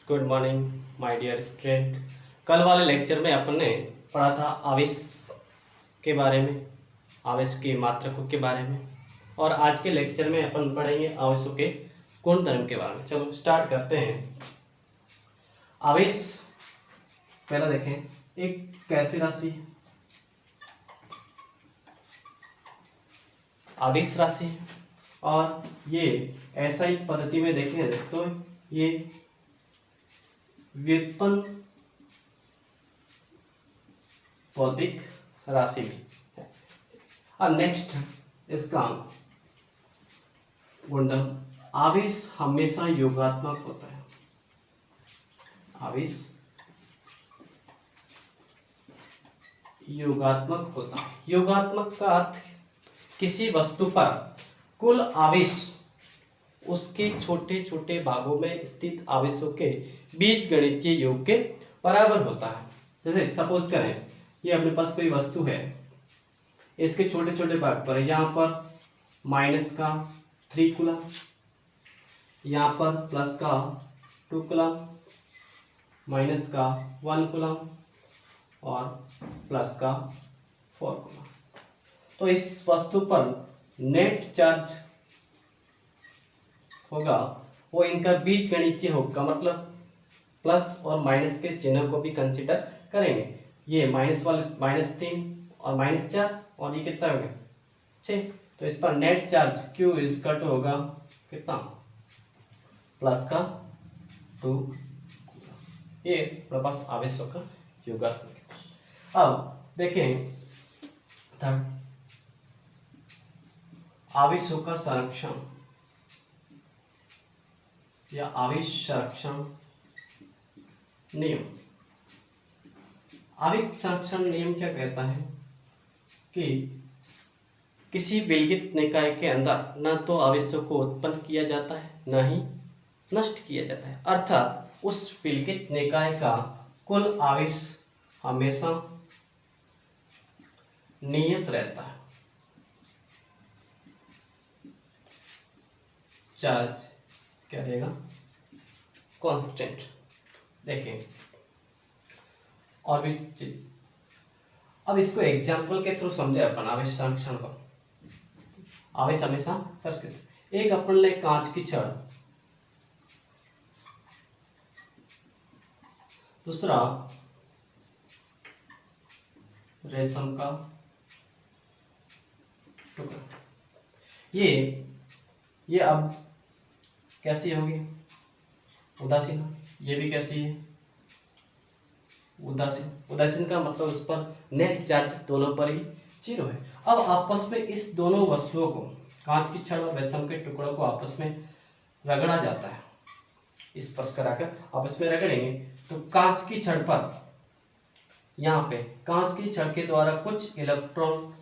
Good morning my dear student. कल वाले lecture में अपन ने पढ़ा था आवेश के बारे में, आवेश के मात्रकों के बारे में, और आज के लेक्चर में अपन पढ़ेंगे आवेशों के गुणधर्म के बारे में। चलो स्टार्ट करते हैं। आवेश पहला देखें, एक कैसी राशि, आवेश राशि, और ये ऐसा ही पद्धति में देखें तो ये व्युत्पन्न भौतिक राशि भी है। अब नेक्स्ट इसका गुणधर्म, आवेश हमेशा योगात्मक होता है। आवेश योगात्मक होता है। योगात्मक का अर्थ किसी वस्तु पर कुल आवेश उसके छोटे छोटे भागों में स्थित आवेशों के बीजगणितीय योग के बराबर होता है। जैसे सपोज करें ये अपने पास कोई वस्तु है, इसके छोटे छोटे भाग पर यहाँ पर माइनस का 3 कूलम, यहाँ पर प्लस का 2 कूलम, माइनस का 1 कूलम और प्लस का 4 कूलम। तो इस वस्तु पर नेट चार्ज होगा वो इनका बीजगणितीय होगा, मतलब प्लस और माइनस के चिन्ह को भी कंसिडर करेंगे। ये -3 और -4 और ये कितना हो गया 6। तो इस पर net charge Q equal to होगा कितना, प्लस का 2। ये अपने पास आवेशों का योगात्मक। अब देखें थर्ड, आवेशों का संरक्षण या आवेश संरक्षण नियम। आवेश संरक्षण नियम क्या कहता है कि किसी विलगित निकाय के अंदर न तो आवेशों को उत्पन्न किया जाता है न ही नष्ट किया जाता है, अर्थात उस विलगित निकाय का कुल आवेश हमेशा नियत रहता है। चार्ज क्या रहेगा, कांस्टेंट। देखें और भी चीज, अब इसको एग्जाम्पल के थ्रू समझे अपन आवेश संरक्षण को। आवेश हमेशा संरक्षित। एक अपन ले कांच की छड़, दूसरा रेशम का टुकड़ा। ये अब कैसी होगी, उदासीन। ये भी कैसी है, उदासीन। उदासीन का मतलब उस पर नेट चार्ज दोनों पर ही 0 है। अब आपस में इस दोनों वस्तुओं को, कांच की छड़ और रेशम के टुकड़ों को आपस में रगड़ा जाता है। स्पर्श कराकर आपस में रगड़ेंगे तो कांच की छड़ पर, यहाँ पे कांच की छड़ के द्वारा कुछ इलेक्ट्रॉन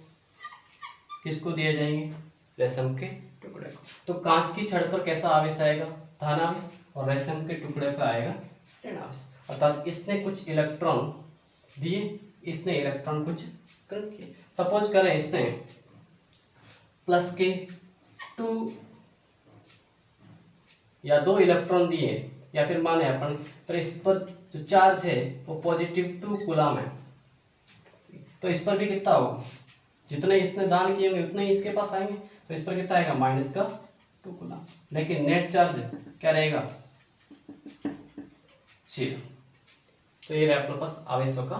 किसको दिए जाएंगे, रेशम के टुकड़े को। तो कांच की छड़ पर कैसा आवेश आएगा, धन आवेश, और रेशम के टुकड़े पर आएगा ऋण आवेश। अर्थात इसने कुछ इलेक्ट्रॉन दिए, इसने इलेक्ट्रॉन कुछ कम किए। सपोज करें इसने प्लस के 2 या 2 इलेक्ट्रॉन दिए, या फिर माने अपन पर इस पर जो चार्ज है वो पॉजिटिव 2 कूलम है, तो इस पर भी कितना होगा, जितने इसने दान किए होंगे उतने ही इसके पास आएंगे। तो इस पर कितना आएगा, माइनस का 2 कूलम। लेकिन नेट चार्ज क्या रहेगा, 0। तो ये रहा अपने पास आवेशों का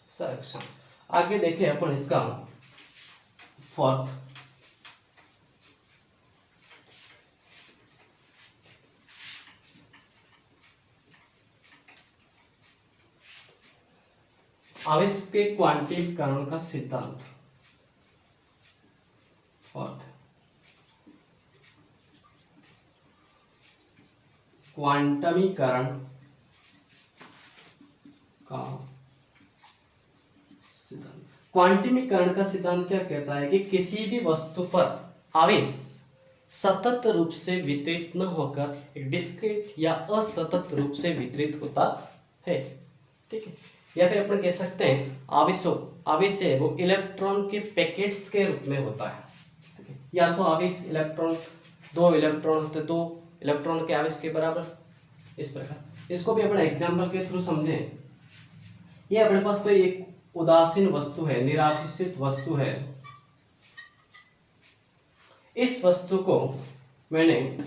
संरक्षण। आगे देखें अपन इसका फोर्थ, आवेश के क्वांटीकरण का सिद्धांत। फोर्थ, क्वांटमीकरण का सिद्धांत। क्वांटमीकरण का सिद्धांत क्या कहता है कि किसी भी वस्तु पर आवेश सतत रूप से वितरित न होकर एक डिस्क्रीट या असतत रूप से वितरित होता है। ठीक है, या फिर अपन कह सकते हैं आवेश है वो इलेक्ट्रॉन के पैकेट्स के रूप में होता है। या तो आवेश इलेक्ट्रॉन, 2 इलेक्ट्रॉन होते, 2 इलेक्ट्रॉन के आवेश के बराबर, इस प्रकार इसको भी अपने एग्जाम्पल के थ्रू समझें। ये अपने पास कोई एक उदासीन वस्तु है, निरावशिषित वस्तु है। इस वस्तु को मैंने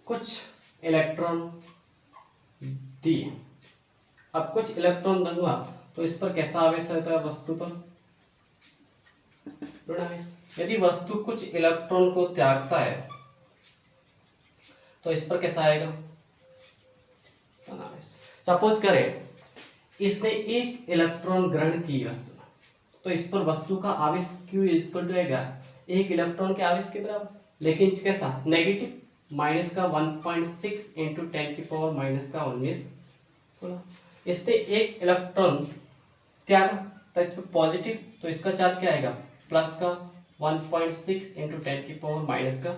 कुछ इलेक्ट्रॉन दिए। अब कुछ इलेक्ट्रॉन दूंगा तो इस पर कैसा आवेश रहता है वस्तु पर? ऋण आवेश। यदि वस्तु कुछ इलेक्ट्रॉन को त्यागता है तो इस पर कैसा आएगा? धन आवेश। सपोज करें इसने एक इलेक्ट्रॉन ग्रहण की वस्तु, तो इस पर वस्तु का आवेश Q इक्वल टू आएगा एक इलेक्ट्रॉन के आवेश के बराबर, लेकिन कैसा? नेगेटिव, माइनस का 1.6 इंटू 10 की पावर माइनस का 19 बोला। इससे एक इलेक्ट्रॉन त्यागा तो इस पर पॉजिटिव, तो इसका चार्ज क्या आएगा? प्लस का 1.6 इंटू 10 की पावर माइनस का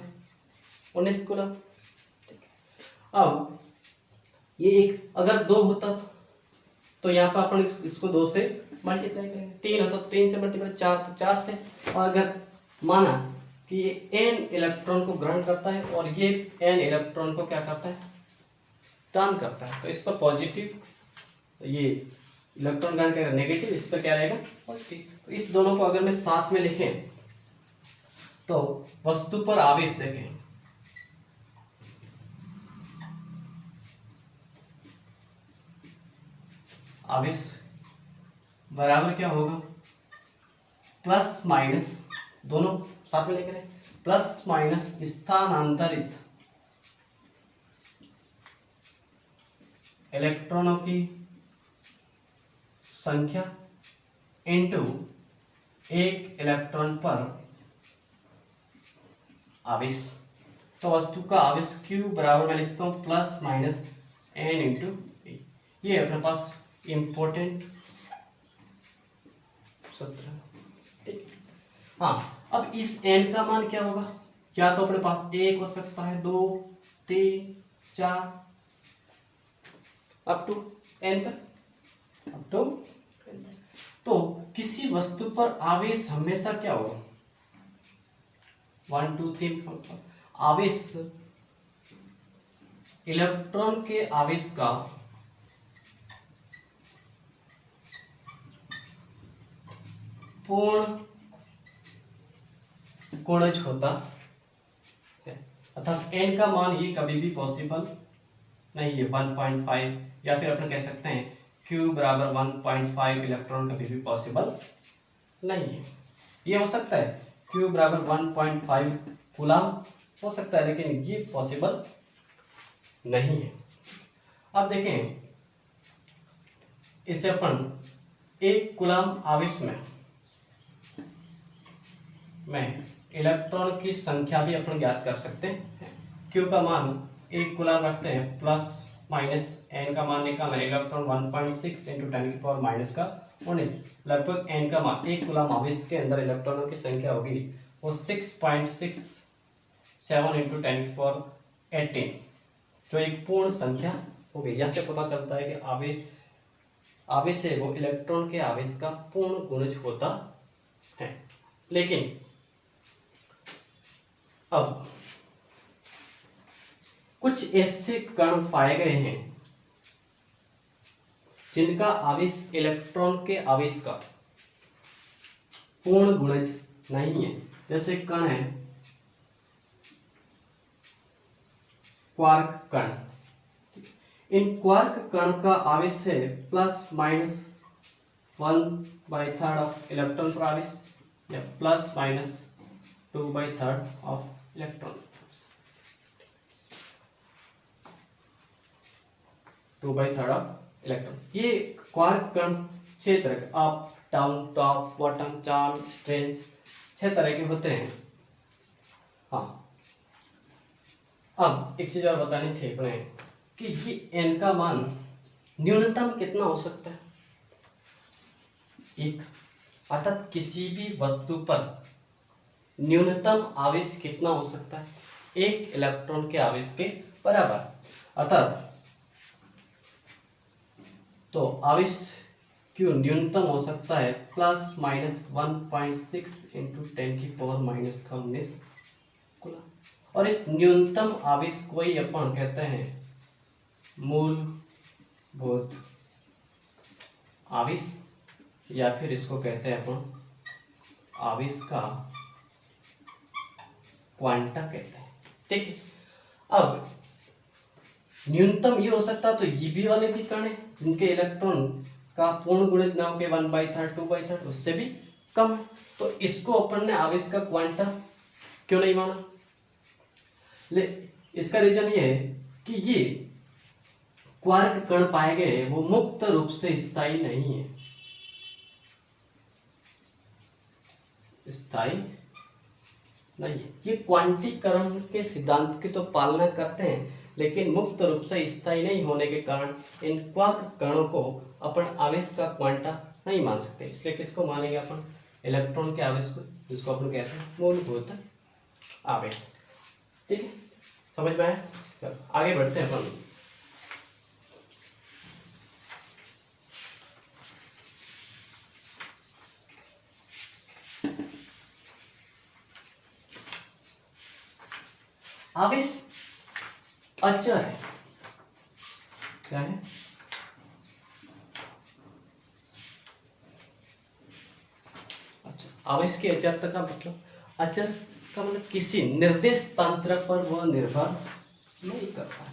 19 कूलम। अब ये एक अगर 2 होता तो यहाँ पर अपन इसको 2 से मल्टीप्लाई करेंगे, 3 होता तो 3 से मल्टीप्लाई, 4 तो 4 से। और अगर माना कि ये n इलेक्ट्रॉन को ग्रहण करता है और ये n इलेक्ट्रॉन को क्या करता है? दान करता है, तो इस पर पॉजिटिव, तो ये इलेक्ट्रॉन ग्रहण करेगा नेगेटिव, इस पर क्या रहेगा? पॉजिटिव। तो इस दोनों को अगर मैं साथ में लिखें तो वस्तु पर आवेश देखें, आवेश बराबर क्या होगा? प्लस माइनस, दोनों साथ में लेकर प्लस माइनस स्थानांतरित इलेक्ट्रॉनों की संख्या इनटू एक इलेक्ट्रॉन पर आवेश। तो वस्तु का आवेश Q बराबर मैं लिखता हूँ प्लस माइनस n इंटू ए। ये अपने पास इंपॉर्टेंट सूत्र। ठीक, हाँ। अब इस n का मान क्या होगा? क्या तो अपने पास 1 हो सकता है, 2, 3, 4 अप टू n तक, अप टू n तक। तो किसी वस्तु पर आवेश हमेशा क्या होगा? 1 2 3 4 आवेश इलेक्ट्रॉन के आवेश का पूर्ण गुणज होता है, अर्थात n का मान ये कभी भी पॉसिबल नहीं है 1.5, या फिर अपन कह सकते हैं Q बराबर 1.5 इलेक्ट्रॉन कभी भी पॉसिबल नहीं है। ये हो सकता है Q बराबर 1.5 कूलम हो सकता है, लेकिन ये पॉसिबल नहीं है। अब देखें इसे अपन 1 कूलम आवेश में इलेक्ट्रॉन की संख्या भी अपन ज्ञात कर सकते हैं। Q का मान 1 कूलम रखते हैं, प्लस माइनस n का मान निकालना है, इलेक्ट्रॉन 1.6 इंटू 10 की पावर माइनस का 19, लगभग n का मान 1 कूलम आवेश के अंदर इलेक्ट्रॉनों की संख्या होगी वो 6.67 इंटू 10 की पावर 18, जो एक पूर्ण संख्या होगी। यहाँ से पता चलता है कि आवेश है वो इलेक्ट्रॉन के आवेश का पूर्ण गुणज होता है। लेकिन अब कुछ ऐसे कण पाए गए हैं जिनका आवेश इलेक्ट्रॉन के आवेश का पूर्ण गुणज नहीं है। जैसे कण है क्वार्क कण। इन क्वार्क कण का आवेश है प्लस माइनस 1/3 ऑफ इलेक्ट्रॉन पर आवेश, या plus minus 2/3 of electron, 2/3 of electron. ये क्वार्क कण 6 तरह के, up down top bottom charm strange 6 तरह के होते हैं। हाँ, अब एक चीज और बतानी थी अपने कि ये n का मान न्यूनतम कितना हो सकता है? 1, अर्थात किसी भी वस्तु पर न्यूनतम आवेश कितना हो सकता है? 1 इलेक्ट्रॉन के आवेश के बराबर। अर्थात तो आवेश Q न्यूनतम हो सकता है प्लस माइनस 1.6 इंटू 10 की पावर माइनस का 19 कूलम। और इस न्यूनतम आवेश को ही अपन कहते हैं मूलभूत आवेश, या फिर इसको कहते हैं अपन आवेश का क्वांटा कहते हैं। ठीक है, अब न्यूनतम ये हो सकता है तो ये वाले भी कण है जिनके इलेक्ट्रॉन का पूर्ण गुणित ना होकर 1/3 2/3 उससे भी कम है, तो इसको अपन ने आवेश का क्वांटा क्यों नहीं माना? इसका रीजन ये है कि ये क्वार्क कण पाए गए वो मुक्त रूप से स्थायी नहीं है, स्थायी नहीं है। ये क्वांटीकरण के सिद्धांत की तो पालना करते हैं लेकिन मुक्त रूप से स्थायी नहीं होने के कारण इन क्वार्क कणों को अपन आवेश का क्वांटा नहीं मान सकते, इसलिए किसको मानेंगे अपन? इलेक्ट्रॉन के आवेश को, जिसको अपन कहते हैं मूलभूत आवेश। ठीक है, समझ में आया? चलो आगे बढ़ते हैं अपन। आवेश अचर है, क्या है? अच्छा, आवेश की अचरता का मतलब, अचर का मतलब किसी निर्देश तंत्र पर वह निर्भर नहीं करता है।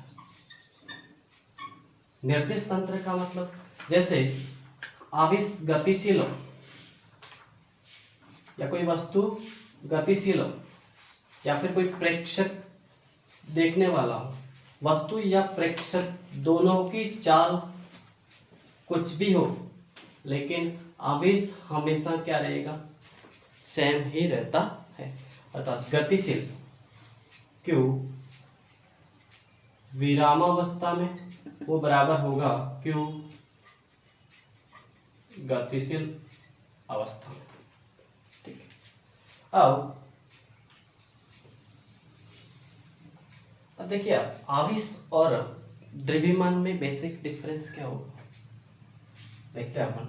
निर्देश तंत्र का मतलब जैसे आवेश गतिशील हो या कोई वस्तु गतिशील हो या फिर कोई प्रेक्षक देखने वाला हो, वस्तु या प्रेक्षक दोनों की चाल कुछ भी हो लेकिन आवेश हमेशा क्या रहेगा? सेम ही रहता है, अर्थात गतिशील Q विरामावस्था में वो बराबर होगा Q गतिशील अवस्था में। ठीक है, अब देखिए आप आवेश और द्रव्यमान में बेसिक डिफरेंस क्या होगा देखते हैं अपन।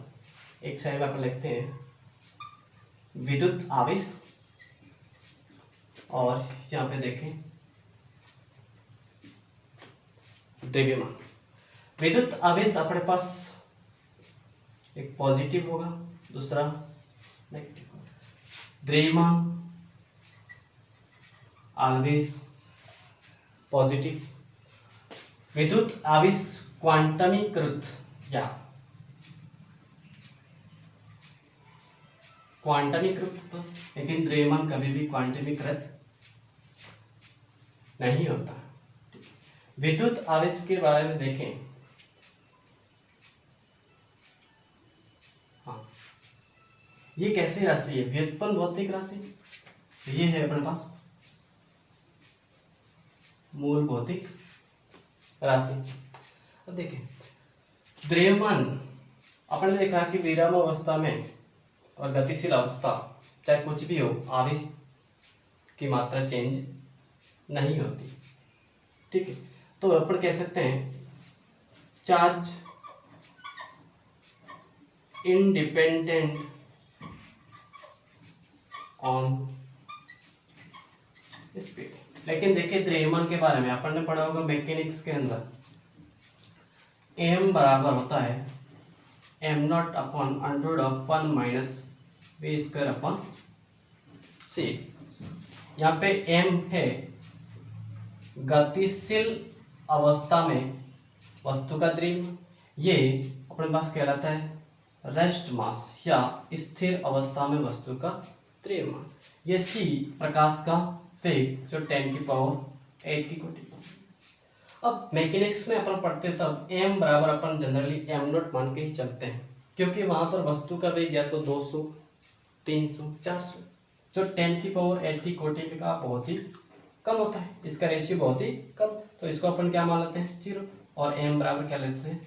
एक साइड में अपन लिखते हैं विद्युत आवेश और यहाँ पे देखें द्रव्यमान। विद्युत आवेश अपने पास एक पॉजिटिव होगा, दूसरा नेगेटिव होगा। द्रव्यमान आवेश पॉजिटिव। विद्युत आवेश क्वांटमीकृत या क्वांटमीकृत तो, लेकिन द्रव्यमान कभी भी क्वांटमीकृत नहीं होता। विद्युत आवेश के बारे में देखें, हाँ ये कैसी राशि है? व्युत्पन्न भौतिक राशि। ये है अपने पास मूल भौतिक राशि। अब देखें द्रव्यमान, अपन ने देखा कि विराम अवस्था में और गतिशील अवस्था चाहे कुछ भी हो, आवेश की मात्रा चेंज नहीं होती। ठीक है, तो अपन कह सकते हैं चार्ज इंडिपेंडेंट ऑन स्पीड। लेकिन देखिए द्रव्यमान के बारे में अपन ने पढ़ा होगा मैकेनिक्स के अंदर, m बराबर होता है m0 upon under of 1 minus v square upon c। यहाँ पे m है गतिशील अवस्था में वस्तु का द्रव्यमान, ये अपने पास कहलाता है रेस्ट मास या स्थिर अवस्था में वस्तु का द्रव्यमान। ये c प्रकाश का वेग जो 10⁸ की कोटि का। अब मैकेनिक्स में अपन पढ़ते तब m बराबर अपन जनरली m0 मान के ही चलते हैं, क्योंकि वहां पर वस्तु का वेग या तो 200 300 400 जो 10⁸ की कोटि का बहुत ही कम होता है, इसका रेशियो बहुत ही कम, तो इसको अपन क्या मान लेते हैं 0 और m बराबर क्या लेते हैं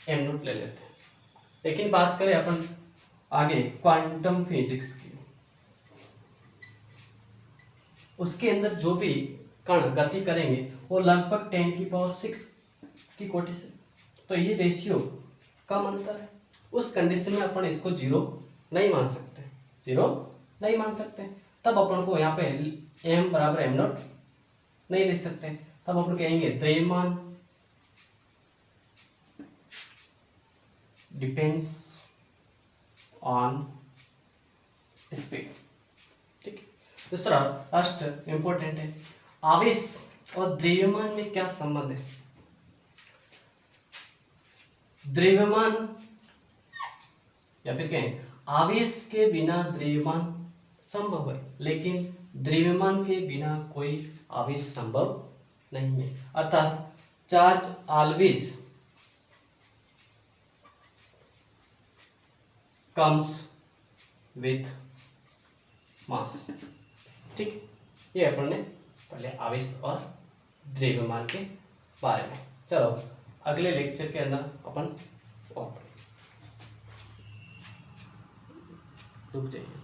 m0 ले लेते हैं। लेकिन बात करें अपन आगे क्वांटम फिजिक्स की, उसके अंदर जो भी कण गति करेंगे वो लगभग 10⁶ की कोटि से, तो ये रेशियो कम अंतर है। उस कंडीशन में अपन इसको 0 नहीं मान सकते, 0 नहीं मान सकते, तब अपन को यहाँ पे m बराबर m0 नहीं लिख सकते। तब अपन कहेंगे द्रव्यमान डिपेंड्स ऑन स्पीड। ठीक है। दूसरा लास्ट इंपॉर्टेंट है, आवेश और द्रव्यमान में क्या संबंध है? द्रव्यमान या फिर कहें आवेश के बिना द्रव्यमान संभव है, लेकिन द्रव्यमान के बिना कोई आवेश संभव नहीं है। अर्थात charge always comes with mass. ठीक, ये अपन ने पहले आवेश और द्रव्यमान के बारे में। चलो अगले लेक्चर के अंदर अपन और रुक जाइए।